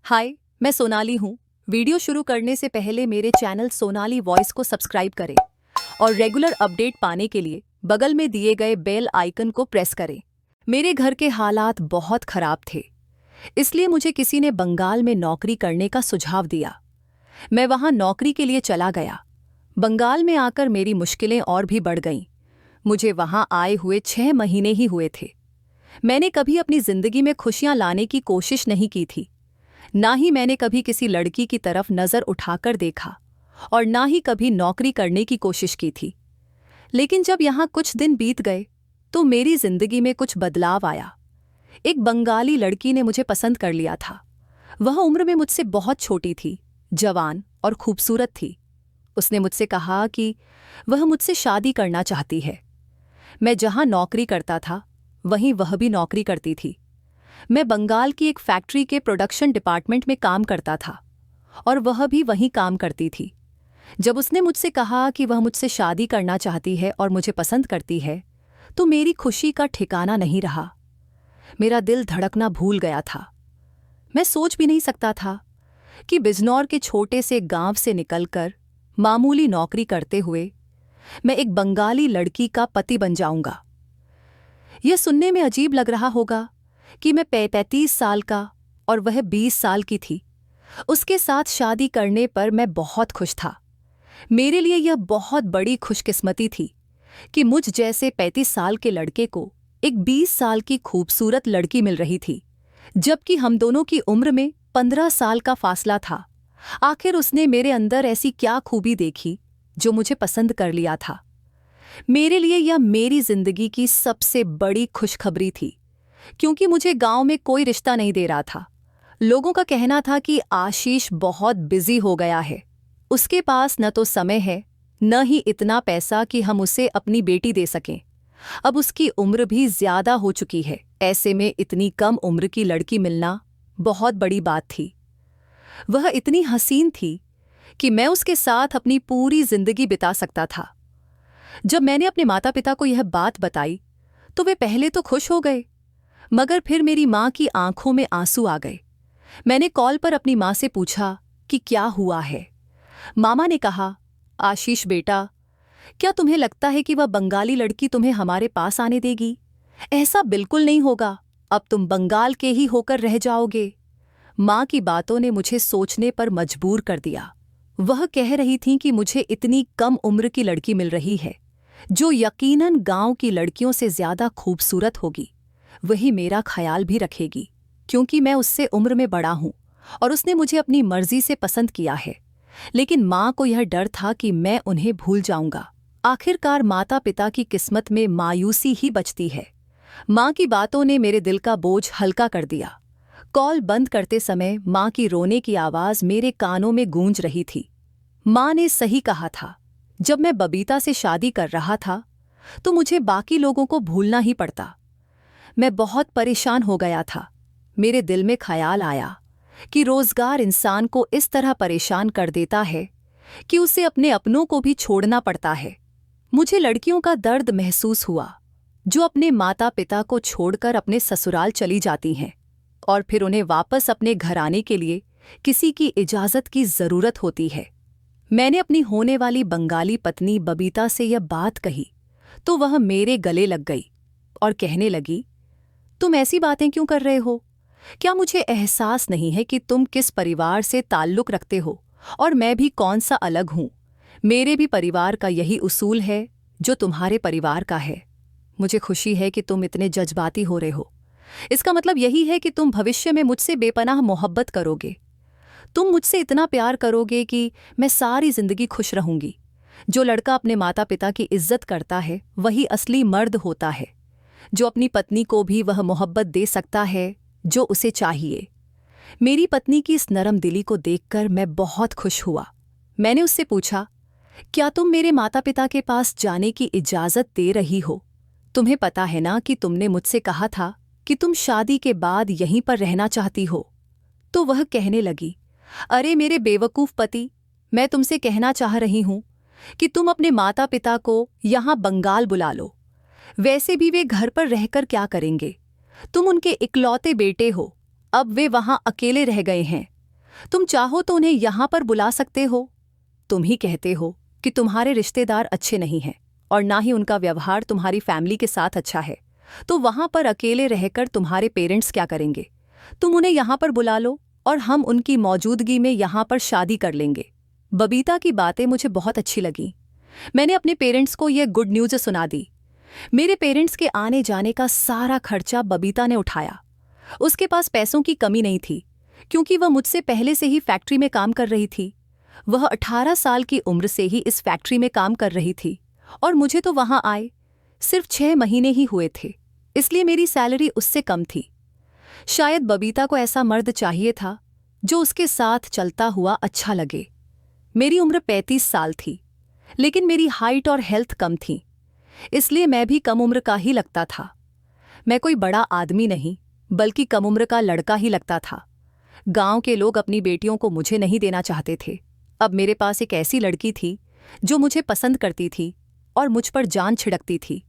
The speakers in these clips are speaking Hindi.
हाय, मैं सोनाली हूँ। वीडियो शुरू करने से पहले मेरे चैनल सोनाली वॉइस को सब्सक्राइब करें और रेगुलर अपडेट पाने के लिए बगल में दिए गए बेल आइकन को प्रेस करें। मेरे घर के हालात बहुत खराब थे, इसलिए मुझे किसी ने बंगाल में नौकरी करने का सुझाव दिया। मैं वहाँ नौकरी के लिए चला गया। बंगाल में आकर मेरी मुश्किलें और भी बढ़ गईं। मुझे वहाँ आए हुए 6 महीने ही हुए थे। मैंने कभी अपनी जिंदगी में खुशियाँ लाने की कोशिश नहीं की थी। ना ही मैंने कभी किसी लड़की की तरफ नजर उठाकर देखा और ना ही कभी नौकरी करने की कोशिश की थी। लेकिन जब यहाँ कुछ दिन बीत गए तो मेरी जिंदगी में कुछ बदलाव आया। एक बंगाली लड़की ने मुझे पसंद कर लिया था। वह उम्र में मुझसे बहुत छोटी थी, जवान और खूबसूरत थी। उसने मुझसे कहा कि वह मुझसे शादी करना चाहती है। मैं जहाँ नौकरी करता था वहीं वह भी नौकरी करती थी। मैं बंगाल की एक फैक्ट्री के प्रोडक्शन डिपार्टमेंट में काम करता था और वह भी वहीं काम करती थी। जब उसने मुझसे कहा कि वह मुझसे शादी करना चाहती है और मुझे पसंद करती है, तो मेरी खुशी का ठिकाना नहीं रहा। मेरा दिल धड़कना भूल गया था। मैं सोच भी नहीं सकता था कि बिजनौर के छोटे से गांव से निकलकर मामूली नौकरी करते हुए मैं एक बंगाली लड़की का पति बन जाऊंगा। यह सुनने में अजीब लग रहा होगा कि मैं 35 साल का और वह 20 साल की थी। उसके साथ शादी करने पर मैं बहुत खुश था। मेरे लिए यह बहुत बड़ी खुशकिस्मती थी कि मुझ जैसे 35 साल के लड़के को एक 20 साल की खूबसूरत लड़की मिल रही थी, जबकि हम दोनों की उम्र में 15 साल का फासला था। आखिर उसने मेरे अंदर ऐसी क्या खूबी देखी जो मुझे पसंद कर लिया था। मेरे लिए यह मेरी जिंदगी की सबसे बड़ी खुशखबरी थी, क्योंकि मुझे गांव में कोई रिश्ता नहीं दे रहा था। लोगों का कहना था कि आशीष बहुत बिजी हो गया है, उसके पास न तो समय है न ही इतना पैसा कि हम उसे अपनी बेटी दे सकें। अब उसकी उम्र भी ज्यादा हो चुकी है। ऐसे में इतनी कम उम्र की लड़की मिलना बहुत बड़ी बात थी। वह इतनी हसीन थी कि मैं उसके साथ अपनी पूरी जिंदगी बिता सकता था। जब मैंने अपने माता पिता को यह बात बताई तो वे पहले तो खुश हो गए, मगर फिर मेरी माँ की आंखों में आंसू आ गए। मैंने कॉल पर अपनी माँ से पूछा कि क्या हुआ है। मामा ने कहा, आशीष बेटा, क्या तुम्हें लगता है कि वह बंगाली लड़की तुम्हें हमारे पास आने देगी? ऐसा बिल्कुल नहीं होगा। अब तुम बंगाल के ही होकर रह जाओगे। माँ की बातों ने मुझे सोचने पर मजबूर कर दिया। वह कह रही थीं कि मुझे इतनी कम उम्र की लड़की मिल रही है, जो यकीनन गांव की लड़कियों से ज्यादा खूबसूरत होगी। वही मेरा ख्याल भी रखेगी, क्योंकि मैं उससे उम्र में बड़ा हूं और उसने मुझे अपनी मर्जी से पसंद किया है। लेकिन माँ को यह डर था कि मैं उन्हें भूल जाऊंगा। आखिरकार माता पिता की किस्मत में मायूसी ही बचती है। माँ की बातों ने मेरे दिल का बोझ हल्का कर दिया। कॉल बंद करते समय माँ की रोने की आवाज़ मेरे कानों में गूंज रही थी। माँ ने सही कहा था। जब मैं बबीता से शादी कर रहा था तो मुझे बाकी लोगों को भूलना ही पड़ता। मैं बहुत परेशान हो गया था। मेरे दिल में ख्याल आया कि रोजगार इंसान को इस तरह परेशान कर देता है कि उसे अपने अपनों को भी छोड़ना पड़ता है। मुझे लड़कियों का दर्द महसूस हुआ जो अपने माता पिता को छोड़कर अपने ससुराल चली जाती हैं और फिर उन्हें वापस अपने घर आने के लिए किसी की इजाज़त की ज़रूरत होती है। मैंने अपनी होने वाली बंगाली पत्नी बबीता से यह बात कही तो वह मेरे गले लग गई और कहने लगी, तुम ऐसी बातें क्यों कर रहे हो? क्या मुझे एहसास नहीं है कि तुम किस परिवार से ताल्लुक़ रखते हो और मैं भी कौन सा अलग हूँ? मेरे भी परिवार का यही उसूल है जो तुम्हारे परिवार का है। मुझे खुशी है कि तुम इतने जज्बाती हो रहे हो। इसका मतलब यही है कि तुम भविष्य में मुझसे बेपनाह मोहब्बत करोगे। तुम मुझसे इतना प्यार करोगे कि मैं सारी जिंदगी खुश रहूंगी। जो लड़का अपने माता पिता की इज्जत करता है वही असली मर्द होता है, जो अपनी पत्नी को भी वह मोहब्बत दे सकता है जो उसे चाहिए। मेरी पत्नी की इस नरम दिली को देखकर मैं बहुत खुश हुआ। मैंने उससे पूछा, क्या तुम मेरे माता पिता के पास जाने की इजाज़त दे रही हो? तुम्हें पता है ना कि तुमने मुझसे कहा था कि तुम शादी के बाद यहीं पर रहना चाहती हो। तो वह कहने लगी, अरे मेरे बेवकूफ़ पति, मैं तुमसे कहना चाह रही हूँ कि तुम अपने माता पिता को यहाँ बंगाल बुला लो। वैसे भी वे घर पर रहकर क्या करेंगे? तुम उनके इकलौते बेटे हो। अब वे वहाँ अकेले रह गए हैं। तुम चाहो तो उन्हें यहाँ पर बुला सकते हो। तुम ही कहते हो कि तुम्हारे रिश्तेदार अच्छे नहीं हैं और ना ही उनका व्यवहार तुम्हारी फैमिली के साथ अच्छा है, तो वहां पर अकेले रहकर तुम्हारे पेरेंट्स क्या करेंगे? तुम उन्हें यहाँ पर बुला लो और हम उनकी मौजूदगी में यहाँ पर शादी कर लेंगे। बबीता की बातें मुझे बहुत अच्छी लगीं। मैंने अपने पेरेंट्स को यह गुड न्यूज़ सुना दी। मेरे पेरेंट्स के आने जाने का सारा खर्चा बबीता ने उठाया। उसके पास पैसों की कमी नहीं थी, क्योंकि वह मुझसे पहले से ही फैक्ट्री में काम कर रही थी। वह 18 साल की उम्र से ही इस फैक्ट्री में काम कर रही थी और मुझे तो वहां आए सिर्फ 6 महीने ही हुए थे, इसलिए मेरी सैलरी उससे कम थी। शायद बबीता को ऐसा मर्द चाहिए था जो उसके साथ चलता हुआ अच्छा लगे। मेरी उम्र 35 साल थी, लेकिन मेरी हाइट और हेल्थ कम थी, इसलिए मैं भी कम उम्र का ही लगता था। मैं कोई बड़ा आदमी नहीं, बल्कि कम उम्र का लड़का ही लगता था। गांव के लोग अपनी बेटियों को मुझे नहीं देना चाहते थे। अब मेरे पास एक ऐसी लड़की थी जो मुझे पसंद करती थी और मुझ पर जान छिड़कती थी।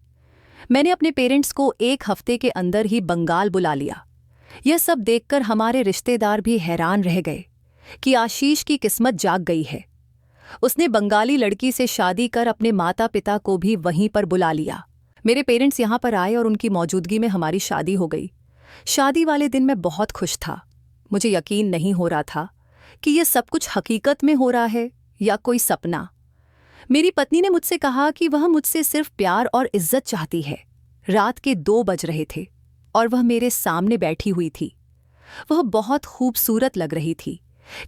मैंने अपने पेरेंट्स को 1 हफ्ते के अंदर ही बंगाल बुला लिया। यह सब देखकर हमारे रिश्तेदार भी हैरान रह गए कि आशीष की किस्मत जाग गई है। उसने बंगाली लड़की से शादी कर अपने माता पिता को भी वहीं पर बुला लिया। मेरे पेरेंट्स यहाँ पर आए और उनकी मौजूदगी में हमारी शादी हो गई। शादी वाले दिन मैं बहुत खुश था। मुझे यकीन नहीं हो रहा था कि यह सब कुछ हकीकत में हो रहा है या कोई सपना। मेरी पत्नी ने मुझसे कहा कि वह मुझसे सिर्फ प्यार और इज्जत चाहती है। रात के 2 बज रहे थे और वह मेरे सामने बैठी हुई थी। वह बहुत खूबसूरत लग रही थी,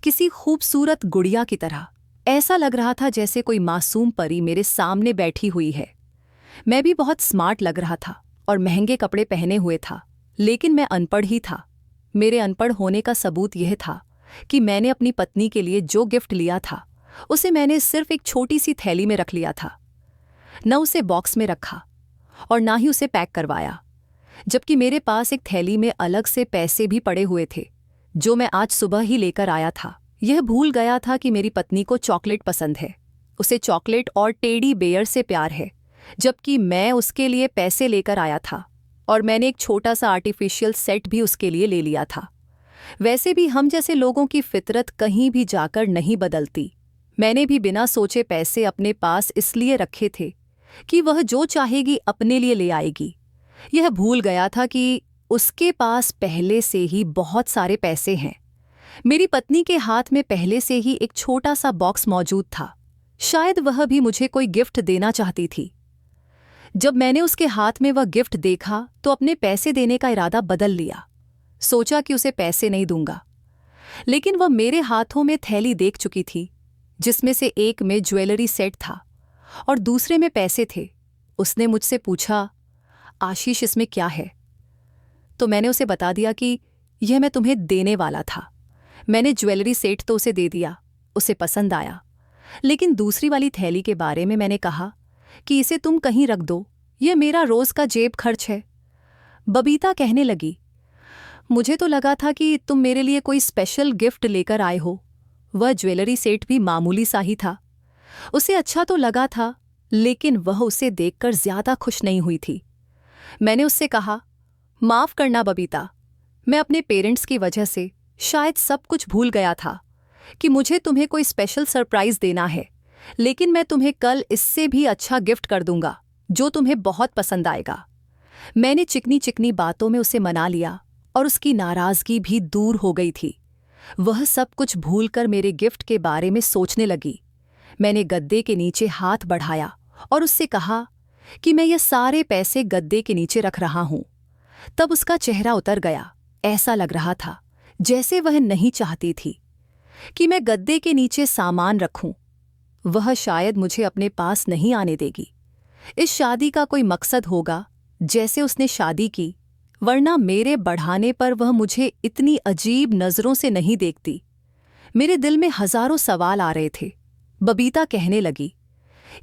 किसी खूबसूरत गुड़िया की तरह। ऐसा लग रहा था जैसे कोई मासूम परी मेरे सामने बैठी हुई है। मैं भी बहुत स्मार्ट लग रहा था और महंगे कपड़े पहने हुए था, लेकिन मैं अनपढ़ ही था। मेरे अनपढ़ होने का सबूत यह था कि मैंने अपनी पत्नी के लिए जो गिफ्ट लिया था उसे मैंने सिर्फ एक छोटी सी थैली में रख लिया था। न उसे बॉक्स में रखा और ना ही उसे पैक करवाया, जबकि मेरे पास एक थैली में अलग से पैसे भी पड़े हुए थे जो मैं आज सुबह ही लेकर आया था। यह भूल गया था कि मेरी पत्नी को चॉकलेट पसंद है। उसे चॉकलेट और टेडी बेयर से प्यार है, जबकि मैं उसके लिए पैसे लेकर आया था और मैंने एक छोटा सा आर्टिफिशियल सेट भी उसके लिए ले लिया था। वैसे भी हम जैसे लोगों की फितरत कहीं भी जाकर नहीं बदलती। मैंने भी बिना सोचे पैसे अपने पास इसलिए रखे थे कि वह जो चाहेगी अपने लिए ले आएगी। यह भूल गया था कि उसके पास पहले से ही बहुत सारे पैसे हैं। मेरी पत्नी के हाथ में पहले से ही एक छोटा सा बॉक्स मौजूद था। शायद वह भी मुझे कोई गिफ्ट देना चाहती थी। जब मैंने उसके हाथ में वह गिफ्ट देखा तो अपने पैसे देने का इरादा बदल लिया। सोचा कि उसे पैसे नहीं दूंगा, लेकिन वह मेरे हाथों में थैली देख चुकी थी, जिसमें से एक में ज्वेलरी सेट था और दूसरे में पैसे थे। उसने मुझसे पूछा, आशीष इसमें क्या है? तो मैंने उसे बता दिया कि यह मैं तुम्हें देने वाला था। मैंने ज्वेलरी सेट तो उसे दे दिया, उसे पसंद आया, लेकिन दूसरी वाली थैली के बारे में मैंने कहा कि इसे तुम कहीं रख दो, यह मेरा रोज का जेब खर्च है। बबीता कहने लगी, मुझे तो लगा था कि तुम मेरे लिए कोई स्पेशल गिफ्ट लेकर आए हो। वह ज्वेलरी सेट भी मामूली सा ही था। उसे अच्छा तो लगा था, लेकिन वह उसे देखकर ज्यादा खुश नहीं हुई थी। मैंने उससे कहा, माफ करना बबीता, मैं अपने पेरेंट्स की वजह से शायद सब कुछ भूल गया था कि मुझे तुम्हें कोई स्पेशल सरप्राइज देना है, लेकिन मैं तुम्हें कल इससे भी अच्छा गिफ्ट कर दूंगा जो तुम्हें बहुत पसंद आएगा। मैंने चिकनी चिकनी बातों में उसे मना लिया और उसकी नाराजगी भी दूर हो गई थी। वह सब कुछ भूलकर मेरे गिफ्ट के बारे में सोचने लगी। मैंने गद्दे के नीचे हाथ बढ़ाया और उससे कहा कि मैं ये सारे पैसे गद्दे के नीचे रख रहा हूं। तब उसका चेहरा उतर गया। ऐसा लग रहा था जैसे वह नहीं चाहती थी कि मैं गद्दे के नीचे सामान रखूं। वह शायद मुझे अपने पास नहीं आने देगी। इस शादी का कोई मकसद होगा जैसे उसने शादी की, वरना मेरे बढ़ाने पर वह मुझे इतनी अजीब नज़रों से नहीं देखती। मेरे दिल में हजारों सवाल आ रहे थे। बबीता कहने लगी,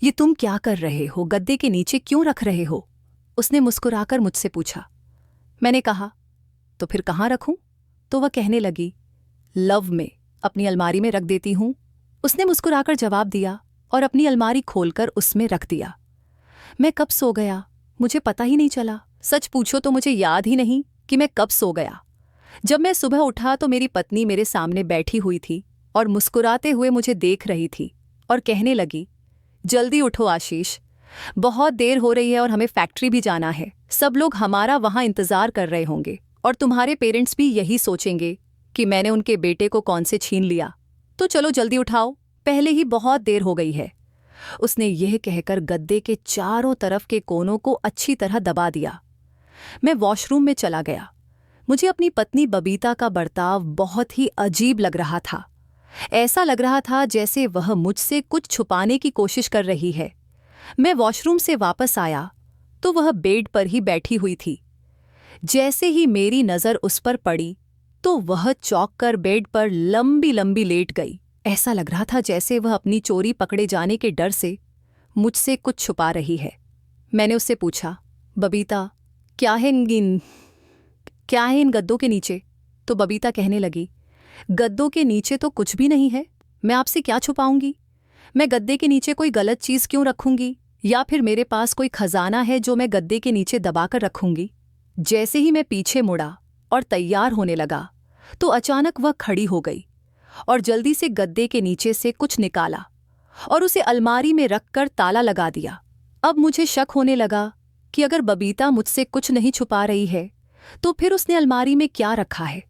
ये तुम क्या कर रहे हो? गद्दे के नीचे क्यों रख रहे हो? उसने मुस्कुराकर मुझसे पूछा। मैंने कहा, तो फिर कहाँ रखूं? तो वह कहने लगी, लव में, अपनी अलमारी में रख देती हूं। उसने मुस्कुराकर जवाब दिया और अपनी अलमारी खोलकर उसमें रख दिया। मैं कब सो गया मुझे पता ही नहीं चला। सच पूछो तो मुझे याद ही नहीं कि मैं कब सो गया। जब मैं सुबह उठा तो मेरी पत्नी मेरे सामने बैठी हुई थी और मुस्कुराते हुए मुझे देख रही थी और कहने लगी, जल्दी उठो आशीष, बहुत देर हो रही है और हमें फैक्ट्री भी जाना है। सब लोग हमारा वहाँ इंतजार कर रहे होंगे और तुम्हारे पेरेंट्स भी यही सोचेंगे कि मैंने उनके बेटे को कौन से छीन लिया। तो चलो जल्दी उठाओ, पहले ही बहुत देर हो गई है। उसने यह कहकर गद्दे के चारों तरफ के कोनों को अच्छी तरह दबा दिया। मैं वॉशरूम में चला गया। मुझे अपनी पत्नी बबीता का बर्ताव बहुत ही अजीब लग रहा था। ऐसा लग रहा था जैसे वह मुझसे कुछ छुपाने की कोशिश कर रही है। मैं वॉशरूम से वापस आया तो वह बेड पर ही बैठी हुई थी। जैसे ही मेरी नज़र उस पर पड़ी तो वह चौंक कर बेड पर लंबी लंबी लेट गई। ऐसा लग रहा था जैसे वह अपनी चोरी पकड़े जाने के डर से मुझसे कुछ छुपा रही है। मैंने उससे पूछा, बबीता, क्या है इन गद्दों के नीचे? तो बबीता कहने लगी, गद्दों के नीचे तो कुछ भी नहीं है, मैं आपसे क्या छुपाऊंगी? मैं गद्दे के नीचे कोई गलत चीज़ क्यों रखूंगी? या फिर मेरे पास कोई खजाना है जो मैं गद्दे के नीचे दबाकर रखूंगी? जैसे ही मैं पीछे मुड़ा और तैयार होने लगा तो अचानक वह खड़ी हो गई और जल्दी से गद्दे के नीचे से कुछ निकाला और उसे अलमारी में रखकर ताला लगा दिया। अब मुझे शक होने लगा कि अगर बबीता मुझसे कुछ नहीं छुपा रही है तो फिर उसने अलमारी में क्या रखा है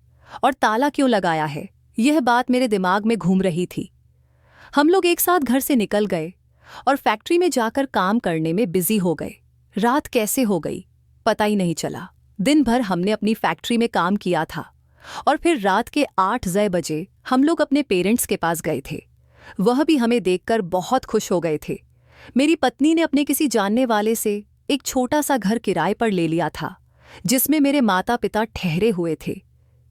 और ताला क्यों लगाया है। यह बात मेरे दिमाग में घूम रही थी। हम लोग एक साथ घर से निकल गए और फैक्ट्री में जाकर काम करने में बिजी हो गए। रात कैसे हो गई पता ही नहीं चला। दिन भर हमने अपनी फैक्ट्री में काम किया था और फिर रात के 8 बजे हम लोग अपने पेरेंट्स के पास गए थे। वह भी हमें देखकर बहुत खुश हो गए थे। मेरी पत्नी ने अपने किसी जानने वाले से एक छोटा सा घर किराए पर ले लिया था जिसमें मेरे माता पिता ठहरे हुए थे,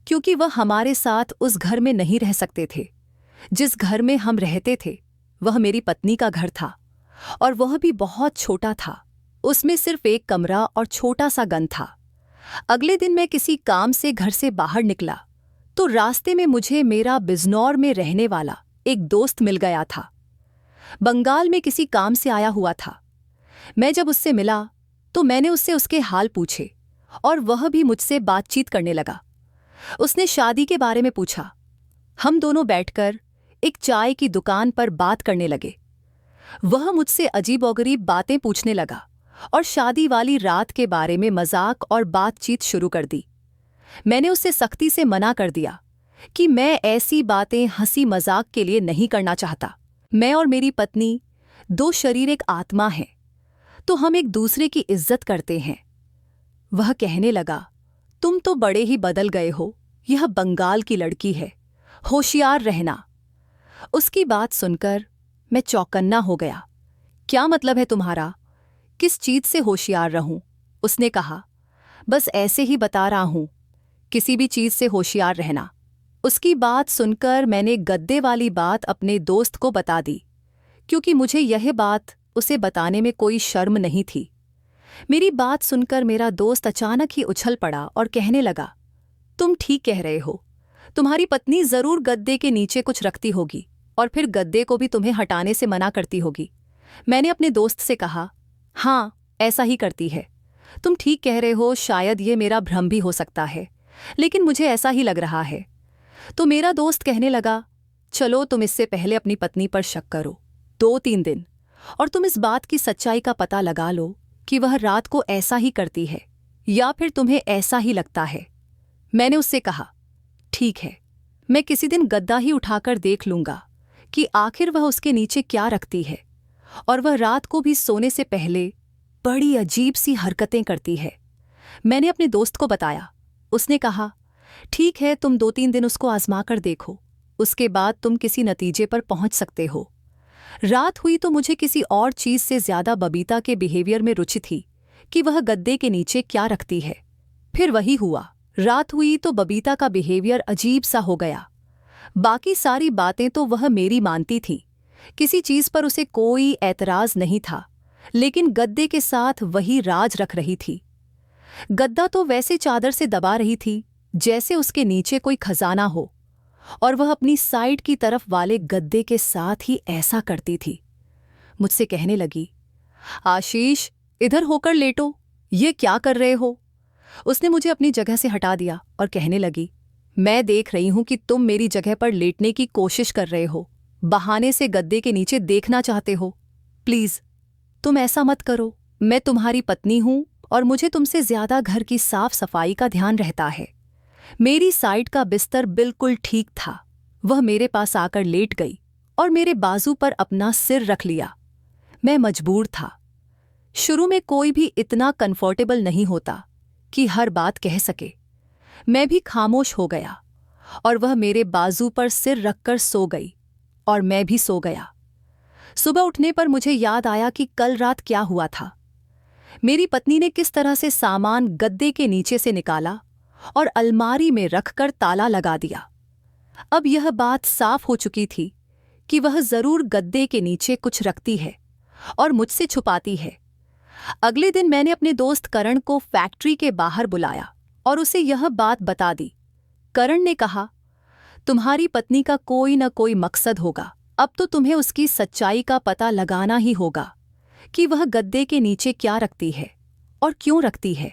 क्योंकि वह हमारे साथ उस घर में नहीं रह सकते थे। जिस घर में हम रहते थे वह मेरी पत्नी का घर था और वह भी बहुत छोटा था। उसमें सिर्फ एक कमरा और छोटा सा गन था। अगले दिन मैं किसी काम से घर से बाहर निकला तो रास्ते में मुझे मेरा बिजनौर में रहने वाला एक दोस्त मिल गया था। बंगाल में किसी काम से आया हुआ था। मैं जब उससे मिला तो मैंने उससे उसके हाल पूछे और वह भी मुझसे बातचीत करने लगा। उसने शादी के बारे में पूछा। हम दोनों बैठकर एक चाय की दुकान पर बात करने लगे। वह मुझसे अजीबोगरीब बातें पूछने लगा और शादी वाली रात के बारे में मजाक और बातचीत शुरू कर दी। मैंने उससे सख्ती से मना कर दिया कि मैं ऐसी बातें हंसी मजाक के लिए नहीं करना चाहता। मैं और मेरी पत्नी 2 शरीर एक आत्मा हैं, तो हम एक दूसरे की इज्जत करते हैं। वह कहने लगा, तुम तो बड़े ही बदल गए हो, यह बंगाल की लड़की है, होशियार रहना। उसकी बात सुनकर मैं चौकन्ना हो गया। क्या मतलब है तुम्हारा? किस चीज से होशियार रहूं? उसने कहा, बस ऐसे ही बता रहा हूं, किसी भी चीज से होशियार रहना। उसकी बात सुनकर मैंने गद्दे वाली बात अपने दोस्त को बता दी, क्योंकि मुझे यह बात उसे बताने में कोई शर्म नहीं थी। मेरी बात सुनकर मेरा दोस्त अचानक ही उछल पड़ा और कहने लगा, तुम ठीक कह रहे हो, तुम्हारी पत्नी जरूर गद्दे के नीचे कुछ रखती होगी और फिर गद्दे को भी तुम्हें हटाने से मना करती होगी। मैंने अपने दोस्त से कहा, हाँ, ऐसा ही करती है। तुम ठीक कह रहे हो, शायद ये मेरा भ्रम भी हो सकता है, लेकिन मुझे ऐसा ही लग रहा है। तो मेरा दोस्त कहने लगा, चलो तुम इससे पहले अपनी पत्नी पर शक करो 2-3 दिन और तुम इस बात की सच्चाई का पता लगा लो कि वह रात को ऐसा ही करती है या फिर तुम्हें ऐसा ही लगता है। मैंने उससे कहा, ठीक है, मैं किसी दिन गद्दा ही उठाकर देख लूंगा कि आखिर वह उसके नीचे क्या रखती है और वह रात को भी सोने से पहले बड़ी अजीब सी हरकतें करती है। मैंने अपने दोस्त को बताया। उसने कहा, ठीक है, तुम 2-3 दिन उसको आजमा कर देखो, उसके बाद तुम किसी नतीजे पर पहुंच सकते हो। रात हुई तो मुझे किसी और चीज से ज्यादा बबीता के बिहेवियर में रुचि थी कि वह गद्दे के नीचे क्या रखती है। फिर वही हुआ। रात हुई तो बबीता का बिहेवियर अजीब सा हो गया। बाकी सारी बातें तो वह मेरी मानती थी, किसी चीज पर उसे कोई ऐतराज नहीं था, लेकिन गद्दे के साथ वही राज रख रही थी। गद्दा तो वैसे चादर से दबा रही थी जैसे उसके नीचे कोई खजाना हो, और वह अपनी साइड की तरफ वाले गद्दे के साथ ही ऐसा करती थी। मुझसे कहने लगी, आशीष, इधर होकर लेटो, ये क्या कर रहे हो? उसने मुझे अपनी जगह से हटा दिया और कहने लगी, मैं देख रही हूं कि तुम मेरी जगह पर लेटने की कोशिश कर रहे हो, बहाने से गद्दे के नीचे देखना चाहते हो। प्लीज, तुम ऐसा मत करो। मैं तुम्हारी पत्नी हूं और मुझे तुमसे ज्यादा घर की साफ सफाई का ध्यान रहता है। मेरी साइड का बिस्तर बिल्कुल ठीक था। वह मेरे पास आकर लेट गई और मेरे बाजू पर अपना सिर रख लिया। मैं मजबूर था। शुरू में कोई भी इतना कंफर्टेबल नहीं होता कि हर बात कह सके। मैं भी खामोश हो गया और वह मेरे बाजू पर सिर रखकर सो गई और मैं भी सो गया। सुबह उठने पर मुझे याद आया कि कल रात क्या हुआ था। मेरी पत्नी ने किस तरह से सामान गद्दे के नीचे से निकाला और अलमारी में रखकर ताला लगा दिया। अब यह बात साफ हो चुकी थी कि वह जरूर गद्दे के नीचे कुछ रखती है और मुझसे छुपाती है। अगले दिन मैंने अपने दोस्त करण को फैक्ट्री के बाहर बुलाया और उसे यह बात बता दी। करण ने कहा, तुम्हारी पत्नी का कोई न कोई मकसद होगा। अब तो तुम्हें उसकी सच्चाई का पता लगाना ही होगा कि वह गद्दे के नीचे क्या रखती है और क्यों रखती है।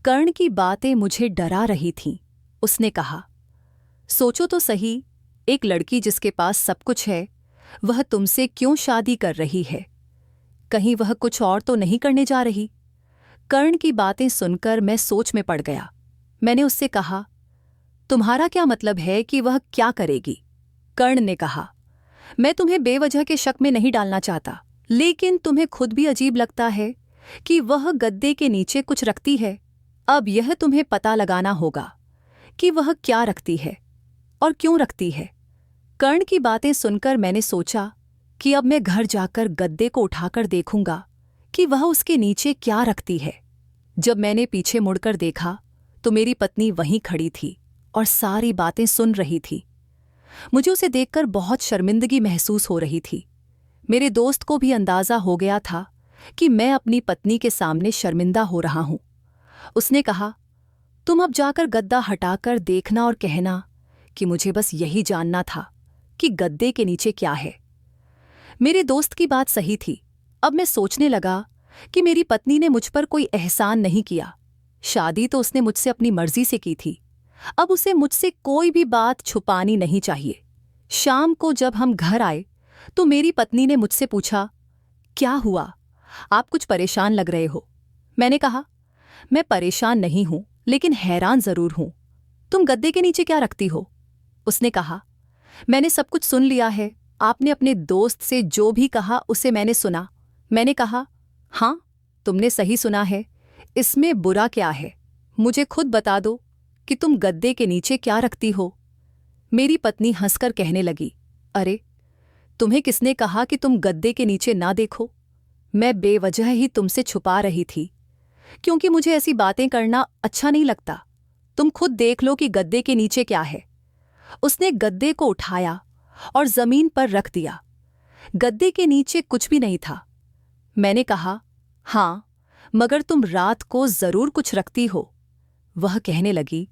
कर्ण की बातें मुझे डरा रही थीं। उसने कहा, सोचो तो सही, एक लड़की जिसके पास सब कुछ है, वह तुमसे क्यों शादी कर रही है? कहीं वह कुछ और तो नहीं करने जा रही? कर्ण की बातें सुनकर मैं सोच में पड़ गया। मैंने उससे कहा, तुम्हारा क्या मतलब है कि वह क्या करेगी? कर्ण ने कहा, मैं तुम्हें बेवजह के शक में नहीं डालना चाहता, लेकिन तुम्हें खुद भी अजीब लगता है कि वह गद्दे के नीचे कुछ रखती है। अब यह तुम्हें पता लगाना होगा कि वह क्या रखती है और क्यों रखती है। कर्ण की बातें सुनकर मैंने सोचा कि अब मैं घर जाकर गद्दे को उठाकर देखूंगा कि वह उसके नीचे क्या रखती है। जब मैंने पीछे मुड़कर देखा तो मेरी पत्नी वहीं खड़ी थी और सारी बातें सुन रही थी। मुझे उसे देखकर बहुत शर्मिंदगी महसूस हो रही थी। मेरे दोस्त को भी अंदाजा हो गया था कि मैं अपनी पत्नी के सामने शर्मिंदा हो रहा हूं। उसने कहा, तुम अब जाकर गद्दा हटाकर देखना और कहना कि मुझे बस यही जानना था कि गद्दे के नीचे क्या है। मेरे दोस्त की बात सही थी। अब मैं सोचने लगा कि मेरी पत्नी ने मुझ पर कोई एहसान नहीं किया। शादी तो उसने मुझसे अपनी मर्जी से की थी। अब उसे मुझसे कोई भी बात छुपानी नहीं चाहिए। शाम को जब हम घर आए तो मेरी पत्नी ने मुझसे पूछा, क्या हुआ? आप कुछ परेशान लग रहे हो। मैंने कहा, मैं परेशान नहीं हूं, लेकिन हैरान जरूर हूं। तुम गद्दे के नीचे क्या रखती हो? उसने कहा, मैंने सब कुछ सुन लिया है। आपने अपने दोस्त से जो भी कहा उसे मैंने सुना। मैंने कहा, हाँ, तुमने सही सुना है। इसमें बुरा क्या है? मुझे खुद बता दो कि तुम गद्दे के नीचे क्या रखती हो। मेरी पत्नी हंसकर कहने लगी, अरे, तुम्हें किसने कहा कि तुम गद्दे के नीचे ना देखो? मैं बेवजह ही तुमसे छुपा रही थी, क्योंकि मुझे ऐसी बातें करना अच्छा नहीं लगता। तुम खुद देख लो कि गद्दे के नीचे क्या है। उसने गद्दे को उठाया और जमीन पर रख दिया। गद्दे के नीचे कुछ भी नहीं था। मैंने कहा, हाँ, मगर तुम रात को जरूर कुछ रखती हो। वह कहने लगी,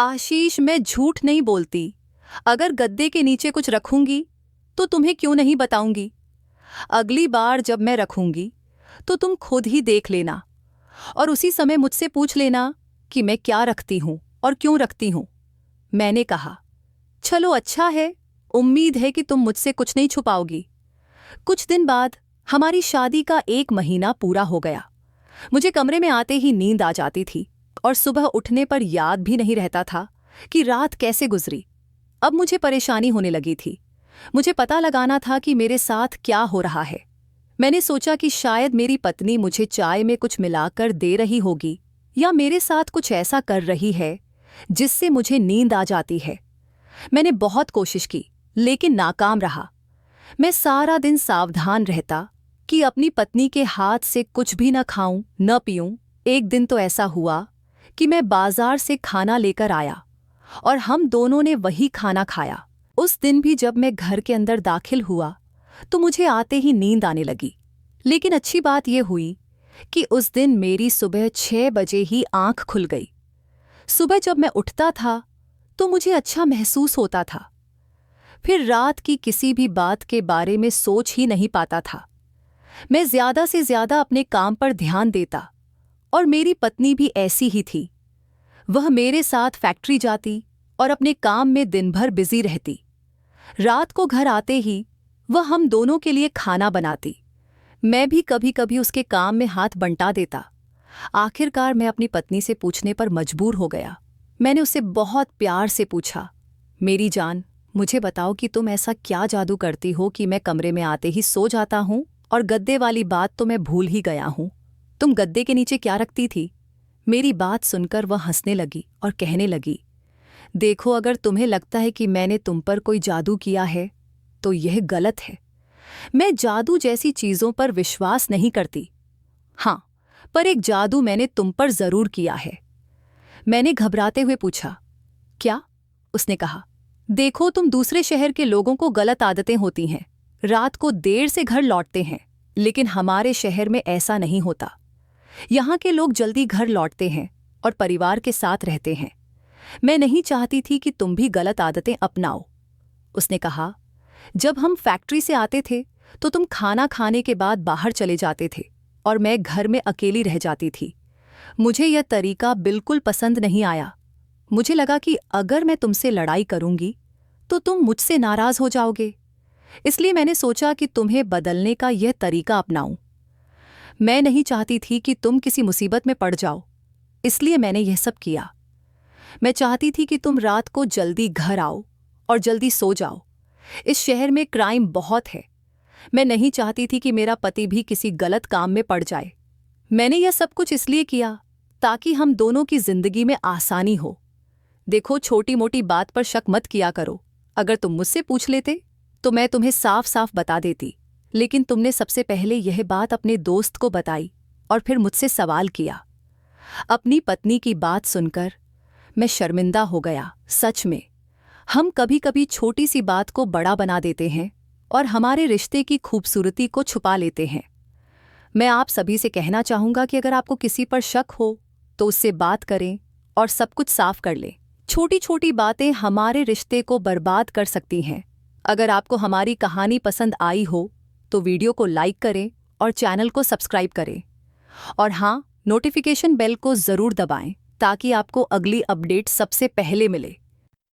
आशीष, मैं झूठ नहीं बोलती। अगर गद्दे के नीचे कुछ रखूंगी तो तुम्हें क्यों नहीं बताऊंगी। अगली बार जब मैं रखूंगी तो तुम खुद ही देख लेना और उसी समय मुझसे पूछ लेना कि मैं क्या रखती हूं और क्यों रखती हूं। मैंने कहा, चलो अच्छा है, उम्मीद है कि तुम मुझसे कुछ नहीं छुपाओगी। कुछ दिन बाद हमारी शादी का 1 महीना पूरा हो गया। मुझे कमरे में आते ही नींद आ जाती थी और सुबह उठने पर याद भी नहीं रहता था कि रात कैसे गुजरी। अब मुझे परेशानी होने लगी थी। मुझे पता लगाना था कि मेरे साथ क्या हो रहा है। मैंने सोचा कि शायद मेरी पत्नी मुझे चाय में कुछ मिलाकर दे रही होगी या मेरे साथ कुछ ऐसा कर रही है जिससे मुझे नींद आ जाती है। मैंने बहुत कोशिश की, लेकिन नाकाम रहा। मैं सारा दिन सावधान रहता कि अपनी पत्नी के हाथ से कुछ भी न खाऊं न पीऊं। एक दिन तो ऐसा हुआ कि मैं बाजार से खाना लेकर आया और हम दोनों ने वही खाना खाया। उस दिन भी जब मैं घर के अंदर दाखिल हुआ तो मुझे आते ही नींद आने लगी। लेकिन अच्छी बात यह हुई कि उस दिन मेरी सुबह 6 बजे ही आंख खुल गई। सुबह जब मैं उठता था तो मुझे अच्छा महसूस होता था। फिर रात की किसी भी बात के बारे में सोच ही नहीं पाता था। मैं ज्यादा से ज्यादा अपने काम पर ध्यान देता और मेरी पत्नी भी ऐसी ही थी। वह मेरे साथ फैक्ट्री जाती और अपने काम में दिन भर बिजी रहती। रात को घर आते ही वह हम दोनों के लिए खाना बनाती। मैं भी कभी कभी उसके काम में हाथ बंटा देता। आखिरकार मैं अपनी पत्नी से पूछने पर मजबूर हो गया। मैंने उससे बहुत प्यार से पूछा, मेरी जान, मुझे बताओ कि तुम ऐसा क्या जादू करती हो कि मैं कमरे में आते ही सो जाता हूँ, और गद्दे वाली बात तो मैं भूल ही गया हूँ। तुम गद्दे के नीचे क्या रखती थी? मेरी बात सुनकर वह हंसने लगी और कहने लगी, देखो, अगर तुम्हें लगता है कि मैंने तुम पर कोई जादू किया है तो यह गलत है। मैं जादू जैसी चीजों पर विश्वास नहीं करती। हाँ, पर एक जादू मैंने तुम पर जरूर किया है। मैंने घबराते हुए पूछा, क्या? उसने कहा, देखो, तुम दूसरे शहर के लोगों को गलत आदतें होती हैं, रात को देर से घर लौटते हैं, लेकिन हमारे शहर में ऐसा नहीं होता। यहाँ के लोग जल्दी घर लौटते हैं और परिवार के साथ रहते हैं। मैं नहीं चाहती थी कि तुम भी गलत आदतें अपनाओ। उसने कहा, जब हम फैक्ट्री से आते थे तो तुम खाना खाने के बाद बाहर चले जाते थे और मैं घर में अकेली रह जाती थी। मुझे यह तरीका बिल्कुल पसंद नहीं आया। मुझे लगा कि अगर मैं तुमसे लड़ाई करूंगी तो तुम मुझसे नाराज हो जाओगे, इसलिए मैंने सोचा कि तुम्हें बदलने का यह तरीका अपनाऊं। मैं नहीं चाहती थी कि तुम किसी मुसीबत में पड़ जाओ, इसलिए मैंने यह सब किया। मैं चाहती थी कि तुम रात को जल्दी घर आओ और जल्दी सो जाओ। इस शहर में क्राइम बहुत है। मैं नहीं चाहती थी कि मेरा पति भी किसी गलत काम में पड़ जाए। मैंने यह सब कुछ इसलिए किया ताकि हम दोनों की जिंदगी में आसानी हो। देखो, छोटी मोटी बात पर शक मत किया करो। अगर तुम मुझसे पूछ लेते तो मैं तुम्हें साफ साफ बता देती, लेकिन तुमने सबसे पहले यह बात अपने दोस्त को बताई और फिर मुझसे सवाल किया। अपनी पत्नी की बात सुनकर मैं शर्मिंदा हो गया। सच में, हम कभी कभी छोटी सी बात को बड़ा बना देते हैं और हमारे रिश्ते की खूबसूरती को छुपा लेते हैं। मैं आप सभी से कहना चाहूँगा कि अगर आपको किसी पर शक हो तो उससे बात करें और सब कुछ साफ कर लें। छोटी छोटी बातें हमारे रिश्ते को बर्बाद कर सकती हैं। अगर आपको हमारी कहानी पसंद आई हो तो वीडियो को लाइक करें और चैनल को सब्सक्राइब करें। और हाँ, नोटिफिकेशन बेल को ज़रूर दबाएं ताकि आपको अगली अपडेट सबसे पहले मिले।